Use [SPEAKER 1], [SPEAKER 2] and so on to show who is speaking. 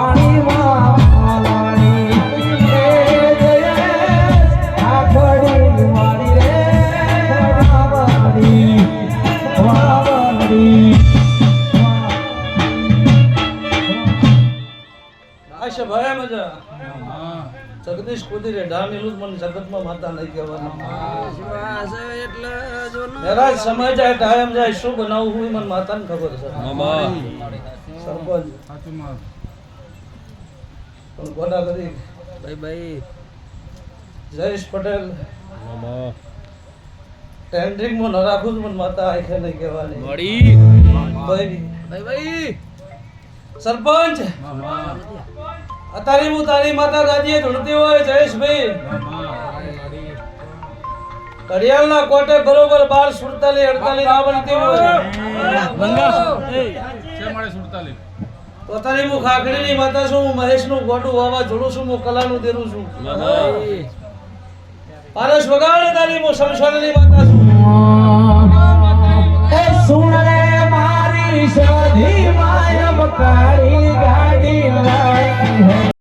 [SPEAKER 1] વાણી વાણી એ જયેશ આખડી વાણી રે વાણી વાણી
[SPEAKER 2] આશા ભાઈ મજા જગદીશ કુદી રે ડામેલું જ મને જગતમાં માતા નહીં કહેવાનું મેરા સમય જાય ટાઈમ જાય શું બનાવું હું મને માતાને ખબર છે સરપંચ પણ કોના કરી
[SPEAKER 3] ભાઈ
[SPEAKER 2] જયેશ પટેલ ટેન્ડરિંગમાં ન રાખું જ મને માતા આખે નહીં કહેવાની ભાઈ સરપંચ અત્યારે હું તારી માતા ગાદીએ ધૂણતી હોય જયેશભાઈ ઘડિયાળના કોટે બરોબર 12:47 ના બનતી હોય તો તારી હું ખાખડીની માતા છું હું મહેશનું ગોડું વાવા જોડું છું હું કલાનું દેરું છું પારસ વગાડ તારી હું શમશાનની માતા છું
[SPEAKER 1] એ સુણ રે મારી સધી માયમ કાળી ગાડી લાય